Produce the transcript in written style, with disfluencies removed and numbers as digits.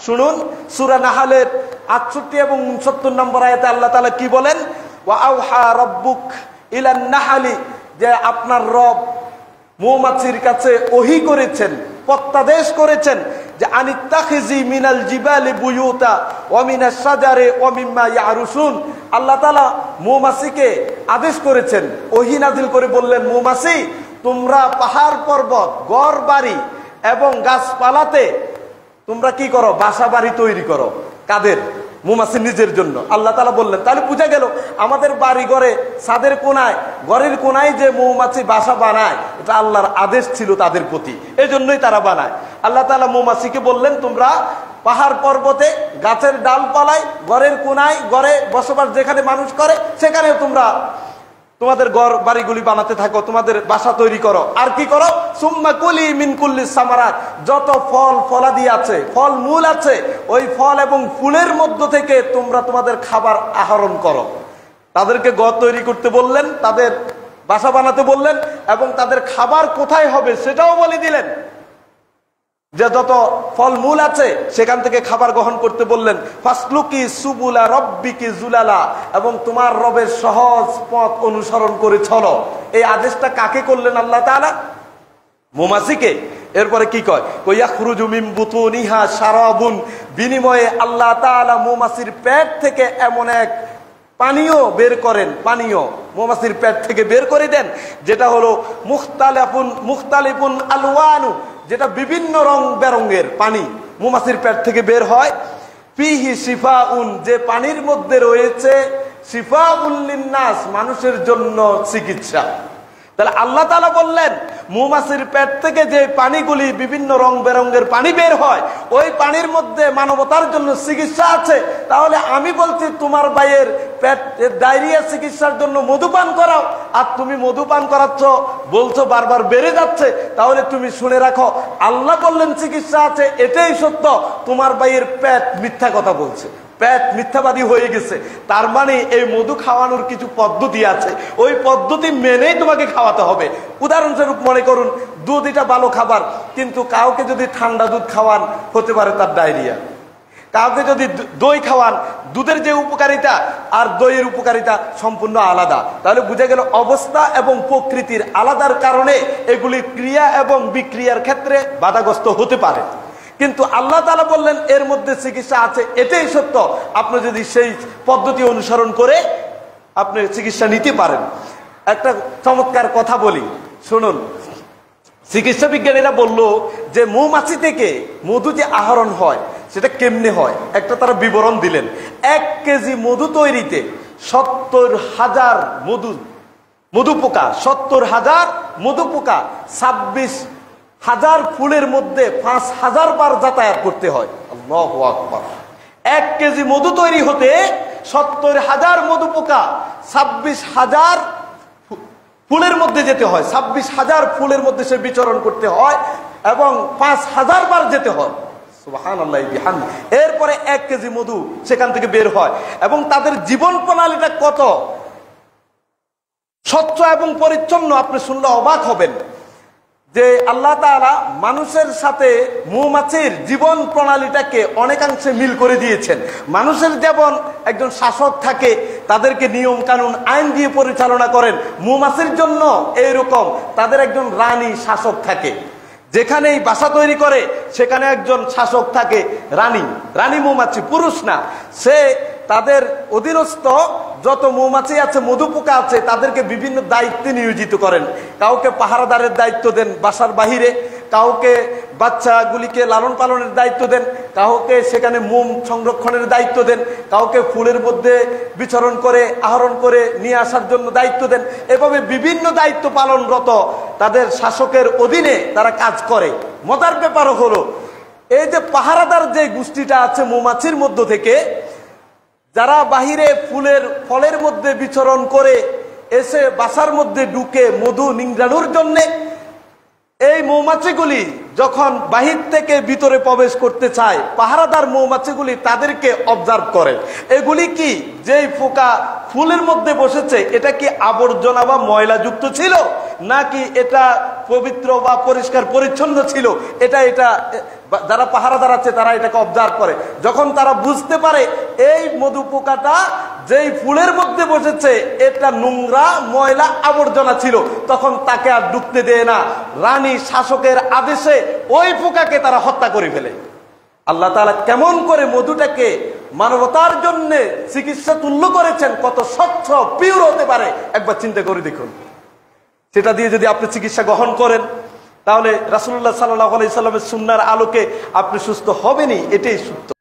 শুনুন, সূরা নাহলের 68 এবং 69 নম্বর আয়াতে আল্লাহ তাআলা কি বলেন? ওয়া আওহা রাব্বুক ইলান নাহলি, যে আপনার রব মৌমাছির কাছে ওহী করেছেন, প্রত্যাদেশ করেছেন যে আনিত্তাখিজি মিনাল জিবালি বুয়ুতা ওয়া মিনাশ শাজারি ওয়া মিম্মা ইয়ারুশুন। আল্লাহ তাআলা মৌমাছিকে আদেশ করেছেন, ওহী নাজিল করে বললেন, মৌমাছি তোমরা পাহাড় পর্বত, ঘর বাড়ি এবং গাছপালাতে তোমরা কি করো? বাসা বাড়ি তৈরি করো। কাদের? মৌমাছি নিজের জন্য। আল্লাহ তাআলা বললেন, তাহলে বুঝা গেল আমাদের বাড়ি ঘরে ছাদের কোনায়, ঘরের কোনায় যে মৌমাছি বাসা বানায়, এটা আল্লাহর আদেশ ছিল তাদের প্রতি, এজন্যই তারা বানায়। আল্লাহ তাআলা মৌমাছিকে বললেন, তোমরা পাহাড় পর্বতে, গাছের ডালপালায়, ঘরের কোনায়, ঘরে বসবাস যেখানে মানুষ করে সেখানে তোমরা তোমাদের ঘর বাড়িগুলি বানাতে থাকো, তোমাদের বাসা তৈরি করো। আর কি করো? সুম্মা কুলি মিন কুল্লি সামারাত, যত ফল ফলাদি আছে, ফল মূল আছে, ওই ফল এবং ফুলের মধ্য থেকে তোমরা তোমাদের খাবার আহরণ করো। তাদেরকে ঘর তৈরি করতে বললেন, তাদের বাসা বানাতে বললেন, এবং তাদের খাবার কোথায় হবে সেটাও বলে দিলেন, যে যত ফল মূল আছে সেখান থেকে খাবার গ্রহণ করতে বললেন। ফাসলুকি সুবুলা রব্বিকি জুলালা, এবং তোমার রবের সহজ পথ অনুসরণ করে চলো। এই আদেশটা কাকে করলেন আল্লাহ তাআলা? মৌমাছিকে। এরপরে কি কয়? ইয়াখরুজু মিন বুতুনিহা শারাবুন, বিনিময়ে আল্লাহ তাআলা মৌমাছির পেট থেকে এমন এক পানীয় বের করেন, পানীয় মৌমাছির পেট থেকে বের করে দেন, যেটা হলো মুখতালিফুন আলওয়ানু, যেটা বিভিন্ন রং বেরঙের পানি মৌমাছির পেট থেকে বের হয়। ফিহি শিফাউন, যে পানির মধ্যে রয়েছে শিফাউন লিন্নাস, মানুষের জন্য চিকিৎসা। তাহলে আল্লাহ তাআলা বললেন, মৌমাছির পেট থেকে যে পানিগুলি বিভিন্ন রং বেরঙের পানি বের হয়, ওই পানির মধ্যে মানবতার জন্য চিকিৎসা আছে। তাহলে আমি বলছি তোমার ভাইয়ের পেট ডায়রিয়া চিকিৎসার জন্য মধুপান করাও, আর তুমি মধুপান করাচ্ছ, বলছো বারবার বেড়ে যাচ্ছে। তাহলে তুমি শুনে রাখো, আল্লাহ বললেন চিকিৎসা আছে, এটাই সত্য, তোমার ভাইয়ের পেট মিথ্যা কথা বলছে, পেট মিথ্যাবাদী হয়ে গেছে। তার মানে এই মধু খাওয়ানোর কিছু পদ্ধতি আছে, ওই পদ্ধতি মেনেই তোমাকে খাওয়াতে হবে। উদাহরণস্বরূপ মনে করুন, দুধ এটা ভালো খাবার, কিন্তু কাউকে যদি ঠান্ডা দুধ খাওয়ান, হতে পারে তার ডায়রিয়া। কাউকে যদি দই খাওয়ান, দুধের যে উপকারিতা আর দইয়ের উপকারিতা সম্পূর্ণ আলাদা। তাহলে বুঝে গেল অবস্থা এবং প্রকৃতির আলাদার কারণে এগুলি ক্রিয়া এবং বিক্রিয়ার ক্ষেত্রে বাধাগ্রস্ত হতে পারে। কিন্তু আল্লাহ তাআলা বললেন এর মধ্যে চিকিৎসা আছে, এটাই সত্য। আপনি যদি সেই পদ্ধতি অনুসরণ করে আপনি চিকিৎসা নিতে পারেন। একটা চমৎকার কথা বলি, শুনুন। চিকিৎসা বিজ্ঞানীরা বলল যে মৌমাছি থেকে মধু যে আহরণ হয় সেটা কেমনে হয়, একটা তারা বিবরণ দিলেন। 1 কেজি মধু তৈরিতে 70,000 মধু পোকা, 70,000 মধু পোকা 26,000 ফুলের মধ্যে 5,000 বার যাতায়াত করতে হয়। আল্লাহু আকবার। 1 কেজি মধু তৈরি হতে 70,000 মধু পোকা 26,000 ফুলের মধ্যে যেতে হয়, 26,000 ফুলের মধ্যে সে বিচরণ করতে হয় এবং 5,000 বার যেতে হয়। সুবহানাল্লাহ বিহামদি। এরপরে 1 কেজি মধু সেখান থেকে বের হয়, এবং তাদের জীবন প্রণালীটা কত স্বচ্ছ এবং পরিচ্ছন্ন আপনি শুনলে অবাক হবেন। যে আল্লাহ তাআলা মানুষের সাথে মৌমাছির জীবন প্রণালীটাকে অনেকাংশে মিল করে দিয়েছেন। মানুষের যেমন একজন শাসক থাকে, তাদেরকে নিয়ম কানুন আইন দিয়ে পরিচালনা করেন, মৌমাছির জন্য এইরকম তাদের একজন রানী শাসক থাকে। যেখানেই বাসা তৈরি করে সেখানে একজন শাসক থাকে, রানী মৌমাছি, পুরুষ না। সে তাদের অধীনস্থ যত মৌমাছি আছে, মধু পোকা আছে, তাদেরকে বিভিন্ন দায়িত্বে নিয়োজিত করেন। কাউকে পাহারাদারের দায়িত্ব দেন বাসার বাহিরে, কাউকে বাচ্চাগুলিকে লালন পালনের দায়িত্ব দেন, কাউকে সেখানে মোম সংরক্ষণের দায়িত্ব দেন, কাউকে ফুলের মধ্যে বিচরণ করে আহরণ করে নিয়ে আসার জন্য দায়িত্ব দেন। এভাবে বিভিন্ন দায়িত্ব পালনরত তাদের শাসকের অধীনে তারা কাজ করে। মজার ব্যাপারও হলো, এই যে পাহারাদার যে গোষ্ঠীটা আছে মৌমাছির মধ্য থেকে, যারা বাহিরে ফলের মধ্যে বিচরণ করে এসে বাসার মধ্যে ঢুকে মধু নিংড়ানোর জন্য, এই মৌমাছিগুলি যখন বাহির থেকে ভিতরে প্রবেশ করতে চায়, পাহারাদার মৌমাছিগুলি তাদেরকে অবজার্ভ করে। এগুলি কি, যেই পোকা ফুলের মধ্যে বসেছে, এটা কি আবর্জনা বা ময়লাযুক্ত ছিল, নাকি এটা পবিত্র বা পরিষ্কার পরিচ্ছন্ন ছিল, এটা যারা পাহারাদার আছে তারা এটাকে অবজার্ভ করে। যখন তারা বুঝতে পারে এই মধু পোকাটা যেই ফুলের মধ্যে বসেছে এটা নোংরা ময়লা আবর্জনা ছিল, তখন তাকে আর ঢুকতে দেয় না। রানী শাসকের আদেশে ওই পোকাকে তারা হত্যা করে ফেলে। আল্লাহ তাআলা কেমন করে মধুটাকে মানবতার জন্য চিকিৎসা তুল্য করেছেন, কত স্বচ্ছ পিওর হতে পারে একবার চিন্তা করে দেখুন। সেটা দিয়ে যদি আপনি চিকিৎসা গ্রহণ করেন তাহলে রাসূলুল্লাহ সাল্লাল্লাহু আলাইহি সাল্লামের সুন্নাহর আলোকে আপনি সুস্থ হবেনই, এটাই সত্য।